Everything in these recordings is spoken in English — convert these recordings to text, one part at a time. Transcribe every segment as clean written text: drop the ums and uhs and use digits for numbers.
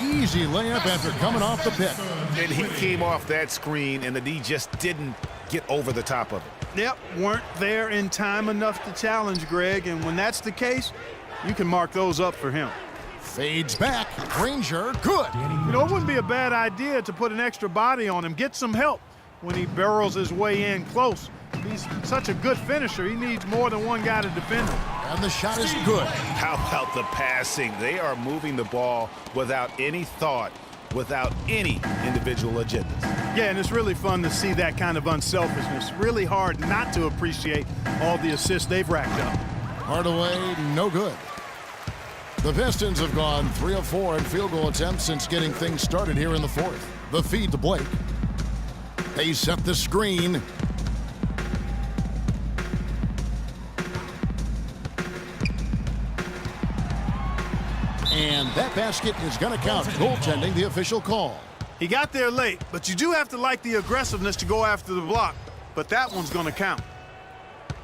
easy layup after coming off the pick. And he came off that screen, and the D just didn't get over the top of it. Yep, weren't there in time enough to challenge Greg, and when that's the case, you can mark those up for him. Fades back. Granger, good. You know, it wouldn't be a bad idea to put an extra body on him, get some help when he barrels his way in close. He's such a good finisher, he needs more than one guy to defend him. And the shot is good. How about the passing? They are moving the ball without any thought, without any individual agendas. Yeah, and it's really fun to see that kind of unselfishness. Really hard not to appreciate all the assists they've racked up. Hardaway, no good. The Pistons have gone 3 of 4 in field goal attempts since getting things started here in the fourth. The feed to Blake. They set the screen. And that basket is going to count. Goaltending, the official call. He got there late, but you do have to like the aggressiveness to go after the block. But that one's going to count.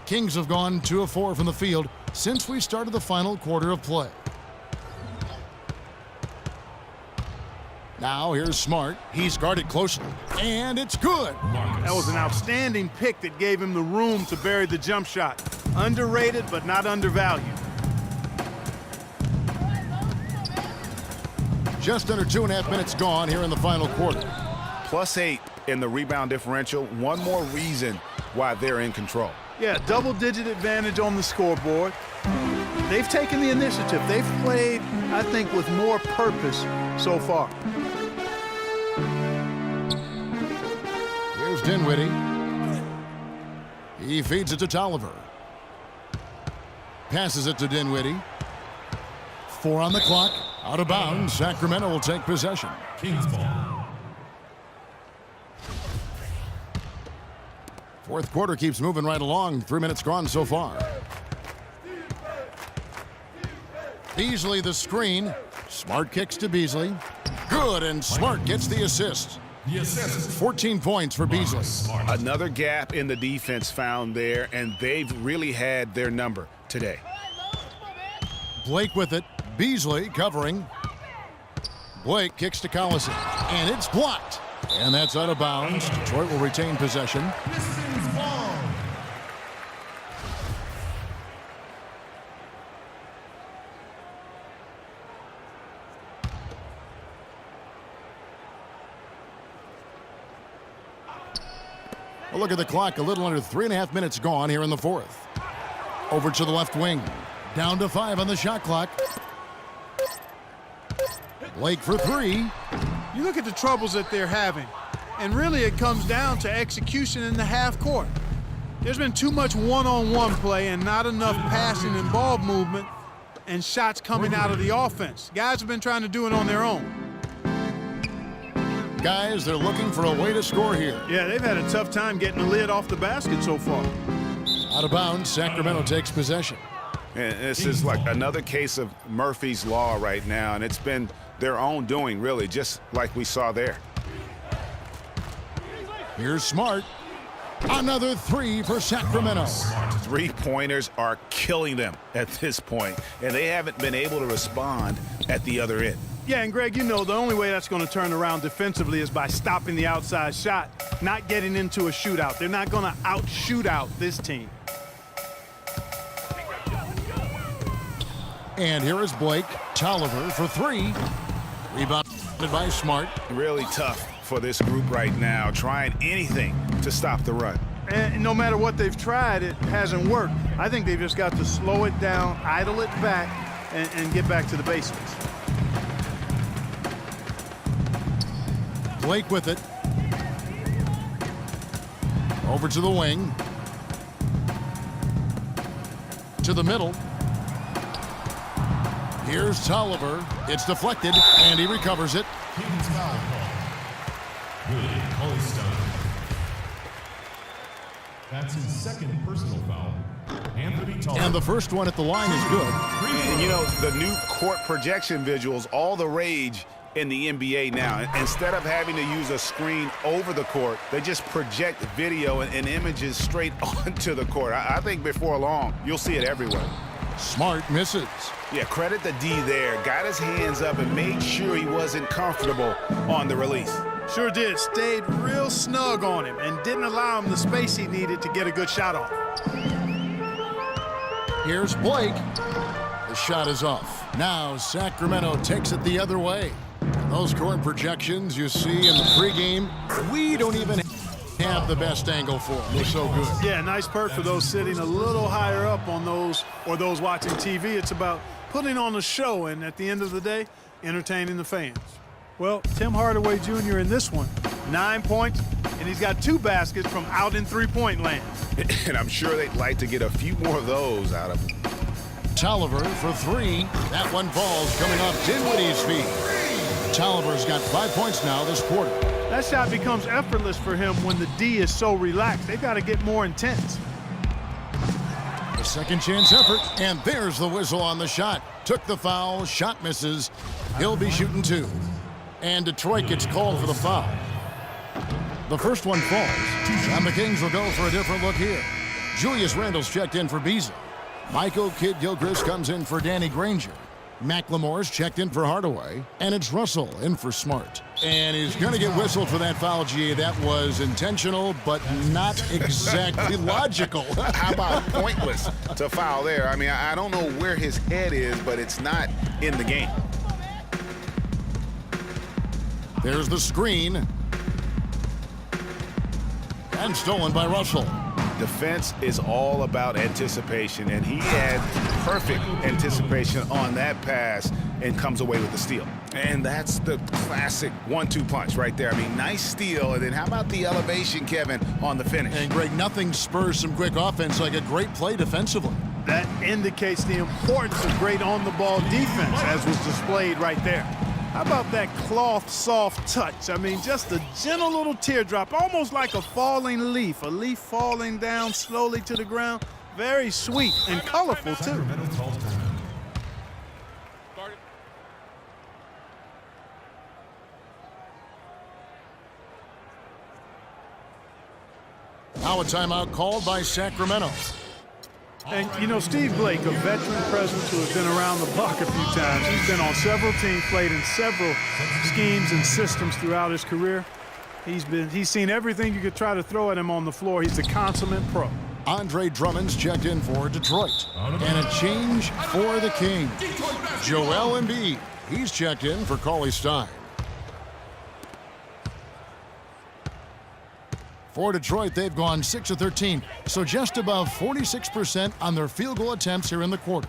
Kings have gone 2 of 4 from the field since we started the final quarter of play. Now here's Smart. He's guarded closely, and it's good. That was an outstanding pick that gave him the room to bury the jump shot. Underrated, but not undervalued. Just under 2.5 minutes gone here in the final quarter. +8 in the rebound differential. One more reason why they're in control. Yeah, double-digit advantage on the scoreboard. They've taken the initiative. They've played, I think, with more purpose so far. Here's Dinwiddie. He feeds it to Tolliver. Passes it to Dinwiddie. 4 on the clock. Out of bounds. Sacramento will take possession. Kings ball. Fourth quarter keeps moving right along. 3 minutes gone so far. Beasley the screen. Smart kicks to Beasley. Good, and Smart gets the assist. The assist. 14 points for Beasley. Another gap in the defense found there, and they've really had their number today. Blake with it. Beasley covering. Blake kicks to Collison, and it's blocked. And that's out of bounds. Detroit will retain possession. Pistons ball. A look at the clock. A little under 3.5 minutes gone here in the fourth. Over to the left wing. Down to 5 on the shot clock. Blake for 3. You look at the troubles that they're having, and really it comes down to execution in the half court. There's been too much one-on-one play and not enough passing and ball movement and shots coming out of the offense. Guys have been trying to do it on their own. Guys, they're looking for a way to score here. Yeah, they've had a tough time getting the lid off the basket so far. Out of bounds, Sacramento takes possession. And this is like another case of Murphy's Law right now, and it's been their own doing, really, just like we saw there. Here's Smart. Another 3 for Sacramento. Three-pointers are killing them at this point, and they haven't been able to respond at the other end. Yeah, and Greg, you know, the only way that's going to turn around defensively is by stopping the outside shot, not getting into a shootout. They're not going to out-shoot out this team. And here is Blake. Tolliver for 3. Rebounded by Smart. Really tough for this group right now, trying anything to stop the run. And no matter what they've tried, it hasn't worked. I think they've just got to slow it down, idle it back, and get back to the basics. Blake with it. Over to the wing. To the middle. Here's Tolliver. It's deflected, and he recovers it. Kings foul call. Willie Holston. That's his second personal foul. Anthony Tolliver. And the first one at the line is good. And, you know, the new court projection visuals, all the rage in the NBA now. Instead of having to use a screen over the court, they just project video and images straight onto the court. I think before long, you'll see it everywhere. Smart misses. Yeah, credit the D there. Got his hands up and made sure he wasn't comfortable on the release. Sure did. Stayed real snug on him and didn't allow him the space he needed to get a good shot off. Here's Blake. The shot is off. Now Sacramento takes it the other way. Those court projections you see in the pregame, we don't even have the best angle for them. They're so good. Yeah, nice perk for those sitting a little higher up on those or those watching TV. It's about putting on a show and at the end of the day, entertaining the fans. Well, Tim Hardaway Jr. in this one, 9 points, and he's got 2 baskets from out in three-point land. And I'm sure they'd like to get a few more of those out of him. Tolliver for 3. That one falls coming off Dinwiddie's feet. Tolliver's got 5 points now this quarter. That shot becomes effortless for him when the D is so relaxed. They've got to get more intense. The second chance effort, and there's the whistle on the shot. Took the foul, shot misses. He'll be shooting 2. And Detroit gets called for the foul. The first one falls, and the Kings will go for a different look here. Julius Randle's checked in for Beasley. Michael Kidd-Gilchrist comes in for Danny Granger. McLemore's checked in for Hardaway, and it's Russell in for Smart. And he's going to get whistled for that foul, GA. That was intentional, but not exactly logical. How about pointless to foul there? I mean, I don't know where his head is, but it's not in the game. There's the screen. And stolen by Russell. Defense is all about anticipation, and he had perfect anticipation on that pass and comes away with the steal. And that's the classic 1-2 punch right there. I mean, nice steal, and then how about the elevation, Kevin, on the finish? And Greg, nothing spurs some quick offense like a great play defensively. That indicates the importance of great on-the-ball defense, as was displayed right there. How about that cloth soft touch? I mean, just a gentle little teardrop, almost like a falling leaf. A leaf falling down slowly to the ground. Very sweet and colorful, too. Now a timeout called by Sacramento. And, you know, Steve Blake, a veteran presence who has been around the block a few times. He's been on several teams, played in several schemes and systems throughout his career. He's seen everything you could try to throw at him on the floor. He's a consummate pro. Andre Drummond's checked in for Detroit. And a change for the Kings. Joel Embiid, he's checked in for Cauley Stein. For Detroit, they've gone 6 of 13, so just above 46% on their field goal attempts here in the quarter.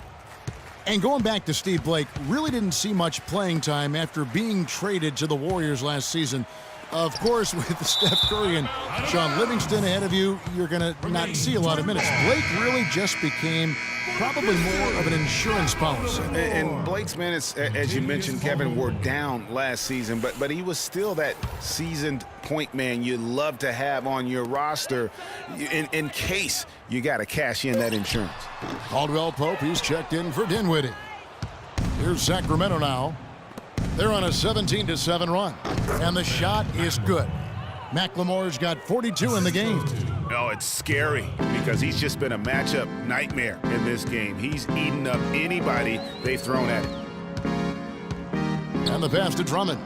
And going back to Steve Blake, really didn't see much playing time after being traded to the Warriors last season. Of course, with Steph Curry and Sean Livingston ahead of you, you're going to not see a lot of minutes. Blake really just became probably more of an insurance policy. And Blake's minutes, as you mentioned, Kevin, were down last season, but he was still that seasoned point man you'd love to have on your roster in case you got to cash in that insurance. Caldwell Pope, he's checked in for Dinwiddie. Here's Sacramento now. They're on a 17-7 run, and the shot is good. McLemore's got 42 in the game. Oh, it's scary because he's just been a matchup nightmare in this game. He's eaten up anybody they've thrown at him. And the pass to Drummond.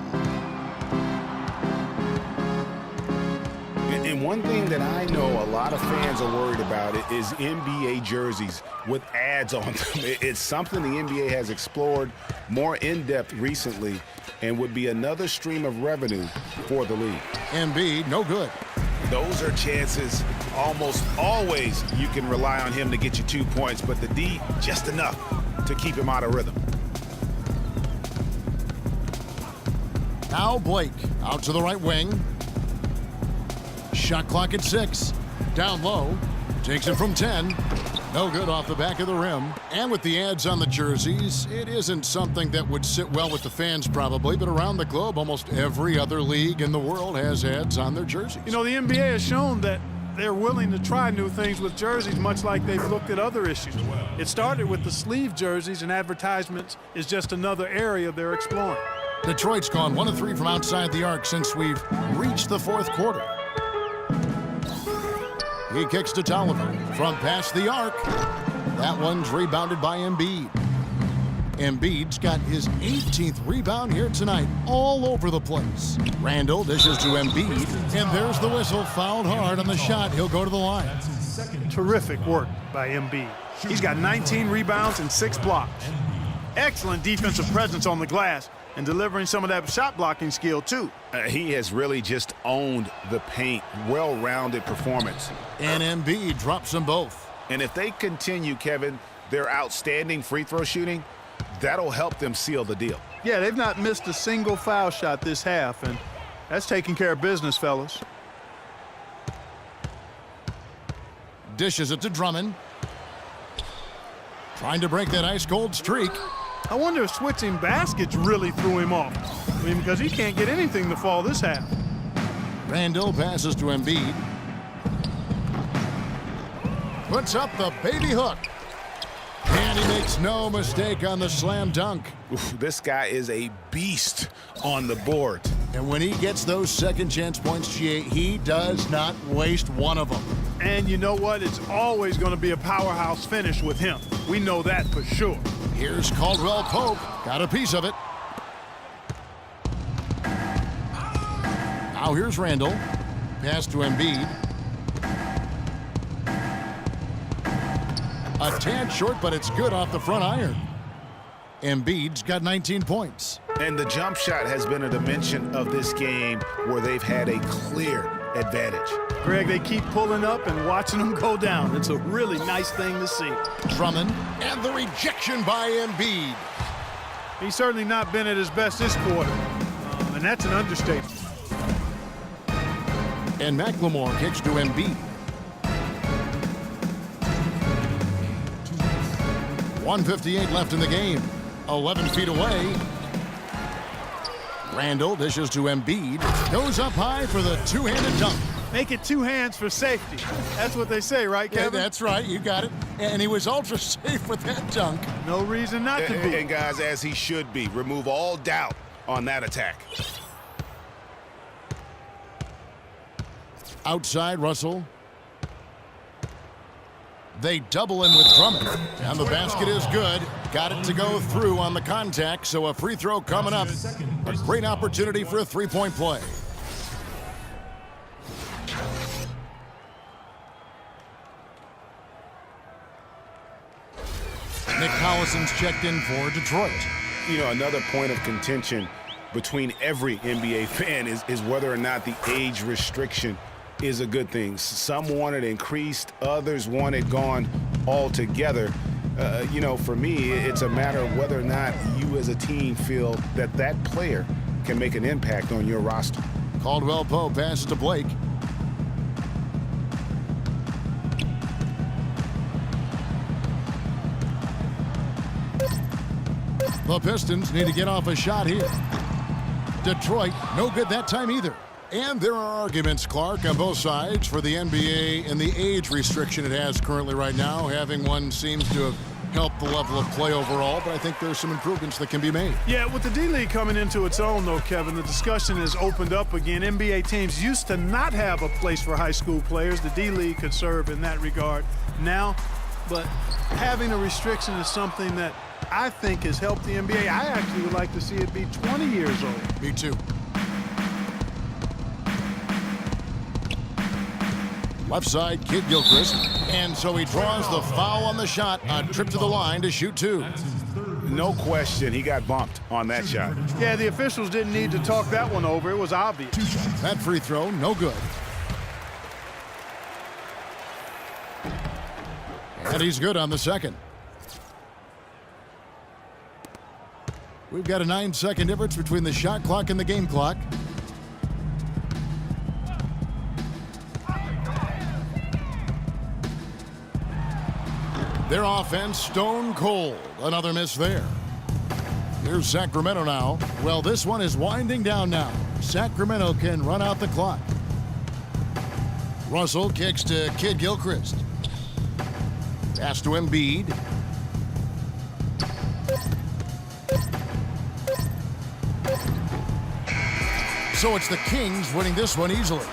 And one thing that I know a lot of fans are worried about is NBA jerseys with ads on them. It's something the NBA has explored more in-depth recently and would be another stream of revenue for the league. Embiid, no good. Those are chances almost always you can rely on him to get you 2 points, but the D just enough to keep him out of rhythm. Now Blake out to the right wing. Shot clock at 6. Down low. Takes it from 10. No good off the back of the rim. And with the ads on the jerseys, it isn't something that would sit well with the fans probably, but around the globe, almost every other league in the world has ads on their jerseys. You know, the NBA has shown that they're willing to try new things with jerseys, much like they've looked at other issues. It started with the sleeve jerseys, and advertisements is just another area they're exploring. Detroit's gone 1 of 3 from outside the arc since we've reached the fourth quarter. He kicks to Tolliver from past the arc. That one's rebounded by Embiid. Embiid's got his 18th rebound here tonight, all over the place. Randall dishes to Embiid, and there's the whistle. Fouled hard on the shot. He'll go to the line. Terrific work by Embiid. He's got 19 rebounds and 6 blocks. Excellent defensive presence on the glass and delivering some of that shot blocking skill too. He has really just owned the paint. Well-rounded performance. And Embiid drops them both. And if they continue, Kevin, their outstanding free throw shooting, that'll help them seal the deal. Yeah, they've not missed a single foul shot this half, and that's taking care of business, fellas. Dishes it to Drummond. Trying to break that ice-cold streak. I wonder if switching baskets really threw him off. I mean, because he can't get anything to fall this half. Randall passes to Embiid. Puts up the baby hook. And he makes no mistake on the slam dunk. Oof, this guy is a beast on the board. And when he gets those second chance points, GA, he does not waste one of them. And you know what? It's always going to be a powerhouse finish with him. We know that for sure. Here's Caldwell Pope. Got a piece of it. Now here's Randall. Pass to Embiid. A tad short, but it's good off the front iron. Embiid's got 19 points. And the jump shot has been a dimension of this game where they've had a clear advantage. Greg, they keep pulling up and watching them go down. It's a really nice thing to see. Drummond, and the rejection by Embiid. He's certainly not been at his best this quarter, and that's an understatement. And McLemore kicks to Embiid. 1:58 left in the game. 11 feet away. Randall dishes to Embiid. Goes up high for the two-handed dunk. Make it 2 hands for safety. That's what they say, right, Kevin? Yeah, that's right. You got it. And he was ultra safe with that dunk. No reason not to be. And guys, as he should be, remove all doubt on that attack. Outside, Russell. They double him with Drummond. And the basket is good. Got it to go through on the contact, so a free throw coming up. A great opportunity for a three-point play. Nick Collison's checked in for Detroit. You know, another point of contention between every NBA fan is whether or not the age restriction is a good thing. Some want it increased, others want it gone altogether. You know, for me, it's a matter of whether or not you as a team feel that that player can make an impact on your roster. Caldwell Pope passes to Blake. The Pistons need to get off a shot here. Detroit, no good that time either. And there are arguments, Clark, on both sides for the NBA and the age restriction it has currently right now. Having one seems to have helped the level of play overall, but I think there's some improvements that can be made. Yeah, with the D-League coming into its own, though, Kevin, the discussion has opened up again. NBA teams used to not have a place for high school players. The D-League could serve in that regard now, but having a restriction is something that I think has helped the NBA. I actually would like to see it be 20 years old. Me too. Left side, Kid Gilchrist. And so he draws the foul on the shot. A trip to the line to shoot two. No question, he got bumped on that shot. Yeah, the officials didn't need to talk that one over. It was obvious. That free throw, no good. And he's good on the second. We've got a 9-second difference between the shot clock and the game clock. Their offense stone cold. Another miss there. Here's Sacramento now. Well, this one is winding down now. Sacramento can run out the clock. Russell kicks to Kid Gilchrist. Pass to Embiid. So it's the Kings winning this one easily.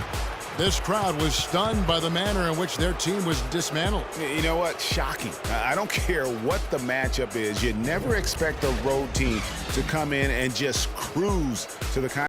This crowd was stunned by the manner in which their team was dismantled. You know what? Shocking. I don't care what the matchup is. You never expect a road team to come in and just cruise to the kind